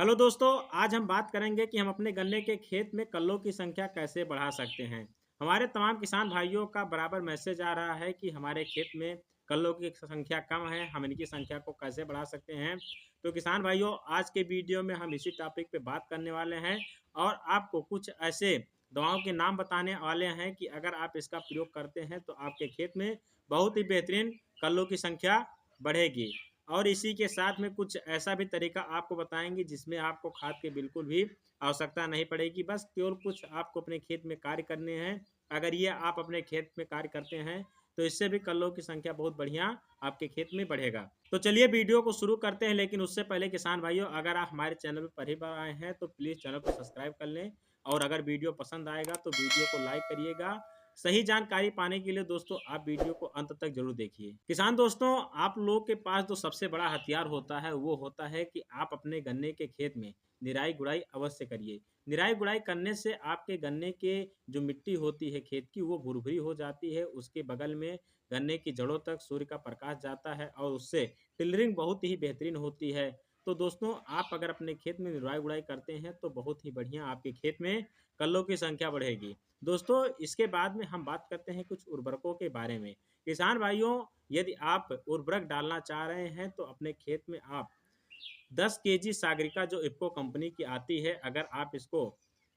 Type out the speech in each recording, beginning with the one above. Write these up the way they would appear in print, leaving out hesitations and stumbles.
Hello दोस्तों, आज हम बात करेंगे कि हम अपने गन्ने के खेत में कल्लों की संख्या कैसे बढ़ा सकते हैं। हमारे तमाम किसान भाइयों का बराबर मैसेज आ रहा है कि हमारे खेत में कल्लों की संख्या कम है, हम इनकी संख्या को कैसे बढ़ा सकते हैं। तो किसान भाइयों, आज के वीडियो में हम इसी टॉपिक पे बात करने वाले हैं और आपको कुछ ऐसे दवाओं के नाम बताने वाले हैं कि अगर आप इसका प्रयोग करते हैं तो आपके खेत में बहुत ही बेहतरीन कल्लों की संख्या बढ़ेगी। और इसी के साथ में कुछ ऐसा भी तरीका आपको बताएंगे जिसमें आपको खाद की बिल्कुल भी आवश्यकता नहीं पड़ेगी। बस केवल कुछ आपको अपने खेत में कार्य करने हैं। अगर ये आप अपने खेत में कार्य करते हैं तो इससे भी कल्लों की संख्या बहुत बढ़िया आपके खेत में बढ़ेगा। तो चलिए वीडियो को शुरू करते हैं, लेकिन उससे पहले किसान भाइयों, अगर आप हमारे चैनल पर पहली बार आए हैं तो प्लीज़ चैनल को सब्सक्राइब कर लें और अगर वीडियो पसंद आएगा तो वीडियो को लाइक करिएगा। सही जानकारी पाने के लिए दोस्तों आप वीडियो को अंत तक जरूर देखिए। किसान दोस्तों, आप लोग के पास जो सबसे बड़ा हथियार होता है वो होता है कि आप अपने गन्ने के खेत में निराई गुड़ाई अवश्य करिए। निराई गुड़ाई करने से आपके गन्ने के जो मिट्टी होती है खेत की वो भुरभुरी हो जाती है। उसके बगल में गन्ने की जड़ों तक सूर्य का प्रकाश जाता है और उससे टिलरिंग बहुत ही बेहतरीन होती है। तो दोस्तों, आप अगर अपने खेत में निराई गुड़ाई करते हैं तो बहुत ही बढ़िया आपके खेत में कल्लों की संख्या बढ़ेगी। दोस्तों, इसके बाद में हम बात करते हैं कुछ उर्वरकों के बारे में। किसान भाइयों, यदि आप उर्वरक डालना चाह रहे हैं तो अपने खेत में आप 10 केजी सागरिका जो इफ़को कंपनी की आती है, अगर आप इसको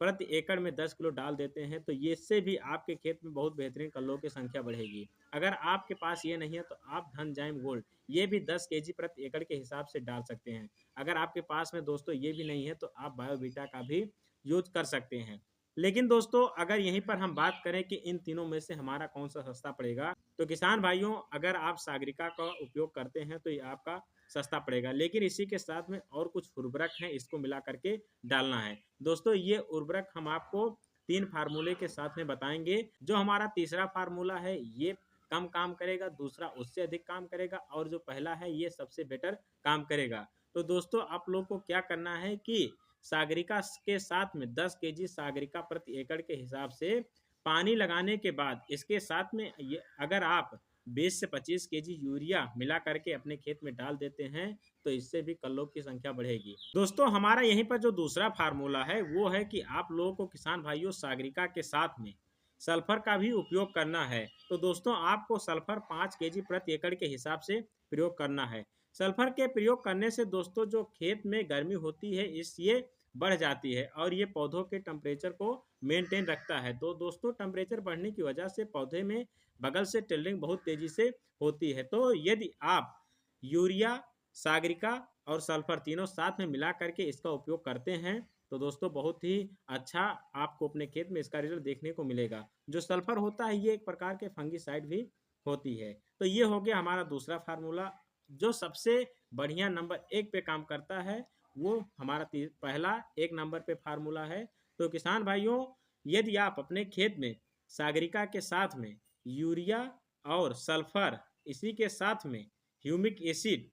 प्रति एकड़ में 10 किलो डाल देते हैं तो ये इससे भी आपके खेत में बहुत बेहतरीन कल्लों की संख्या बढ़ेगी। अगर आपके पास ये नहीं है तो आप धनजाइम गोल्ड ये भी 10 केजी प्रति एकड़ के हिसाब से डाल सकते हैं। अगर आपके पास में दोस्तों ये भी नहीं है तो आप बायोवीटा का भी यूज़ कर सकते हैं। लेकिन दोस्तों, अगर यहीं पर हम बात करें कि इन तीनों में से हमारा कौन सा सस्ता पड़ेगा, तो किसान भाइयों, अगर आप सागरिका का उपयोग करते हैं तो ये आपका सस्ता पड़ेगा। लेकिन इसी के साथ में और कुछ उर्वरक हैं, इसको मिला करके डालना है। दोस्तों, ये उर्वरक हम आपको 3 फार्मूले के साथ में बताएँगे। जो हमारा तीसरा फार्मूला है ये कम काम करेगा, दूसरा उससे अधिक काम करेगा और जो पहला है ये सबसे बेटर काम करेगा। तो दोस्तों, आप लोग को क्या करना है कि सागरिका के साथ में 10 केजी सागरिका प्रति एकड़ के हिसाब से पानी लगाने के बाद इसके साथ में ये अगर आप 20 से 25 केजी यूरिया मिला करके अपने खेत में डाल देते हैं तो इससे भी कल्लों की संख्या बढ़ेगी। दोस्तों, हमारा यहीं पर जो दूसरा फार्मूला है वो है कि आप लोगों को किसान भाइयों सागरिका के साथ में सल्फर का भी उपयोग करना है। तो दोस्तों, आपको सल्फर 5 केजी प्रति एकड़ के हिसाब से प्रयोग करना है। सल्फर के प्रयोग करने से दोस्तों जो खेत में गर्मी होती है इस ये बढ़ जाती है और ये पौधों के टेम्परेचर को मेंटेन रखता है। तो दोस्तों, टेम्परेचर बढ़ने की वजह से पौधे में बगल से टिलरिंग बहुत तेजी से होती है। तो यदि आप यूरिया, सागरिका और सल्फर तीनों साथ में मिला करके इसका उपयोग करते हैं तो दोस्तों बहुत ही अच्छा आपको अपने खेत में इसका रिजल्ट देखने को मिलेगा। जो सल्फर होता है ये एक प्रकार के फंगिसाइड भी होती है। तो ये हो गया हमारा दूसरा फार्मूला। जो सबसे बढ़िया नंबर 1 पे काम करता है वो हमारा पहला 1 नंबर पे फार्मूला है। तो किसान भाइयों, यदि आप अपने खेत में सागरिका के साथ में यूरिया और सल्फर, इसी के साथ में ह्यूमिक एसिड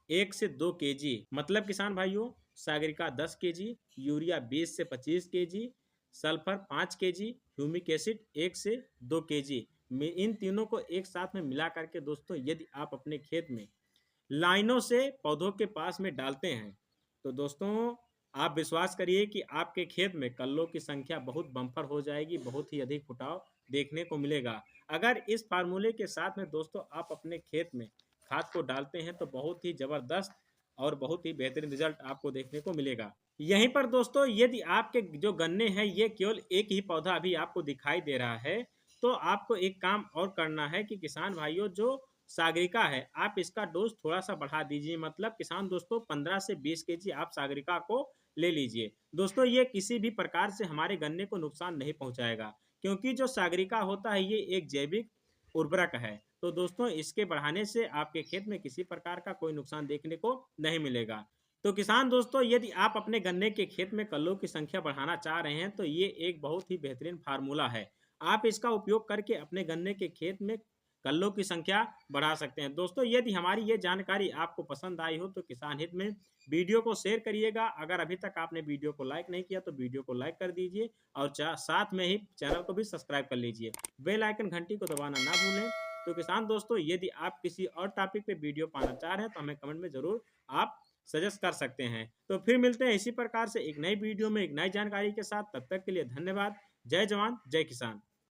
1 से 2 केजी, मतलब किसान भाइयों सागरिका 10 केजी, यूरिया 20 से 25 KG, sulphur 5 KG, humic acid 1 से 2 केजी, इन तीनों को एक साथ में मिला करके दोस्तों यदि आप अपने खेत में लाइनों से पौधों के पास में डालते हैं तो दोस्तों आप विश्वास करिए कि आपके खेत में कल्लों की संख्या बहुत बम्पर हो जाएगी, बहुत ही अधिक फुटाव देखने को मिलेगा। अगर इस फार्मूले के साथ में दोस्तों आप अपने खेत में खाद को डालते हैं तो बहुत ही ज़बरदस्त और बहुत ही बेहतरीन रिजल्ट आपको देखने को मिलेगा। यहीं पर दोस्तों यदि आपके जो गन्ने हैं ये केवल एक ही पौधा अभी आपको दिखाई दे रहा है तो आपको एक काम और करना है कि किसान भाइयों जो सागरिका है आप इसका डोज थोड़ा सा बढ़ा दीजिए। मतलब किसान दोस्तों 15 से 20 केजी आप सागरिका को ले लीजिए। दोस्तों, ये किसी भी प्रकार से हमारे गन्ने को नुकसान नहीं पहुंचाएगा क्योंकि जो सागरिका होता है ये एक जैविक उर्वरक है। तो दोस्तों इसके बढ़ाने से आपके खेत में किसी प्रकार का कोई नुकसान देखने को नहीं मिलेगा। तो किसान दोस्तों, यदि आप अपने गन्ने के खेत में कल्लों की संख्या बढ़ाना चाह रहे हैं तो ये एक बहुत ही बेहतरीन फार्मूला है। आप इसका उपयोग करके अपने गन्ने के खेत में कल्लों की संख्या बढ़ा सकते हैं। दोस्तों, यदि हमारी ये जानकारी आपको पसंद आई हो तो किसान हित में वीडियो को शेयर करिएगा। अगर अभी तक आपने वीडियो को लाइक नहीं किया तो वीडियो को लाइक कर दीजिए और साथ में ही चैनल को भी सब्सक्राइब कर लीजिए। बेल आइकन घंटी को दबाना ना भूलें। तो किसान दोस्तों, यदि आप किसी और टॉपिक पे वीडियो पाना चाह रहे हैं तो हमें कमेंट में ज़रूर आप सजेस्ट कर सकते हैं। तो फिर मिलते हैं इसी प्रकार से एक नई वीडियो में एक नई जानकारी के साथ। तब तक के लिए धन्यवाद। जय जवान जय किसान।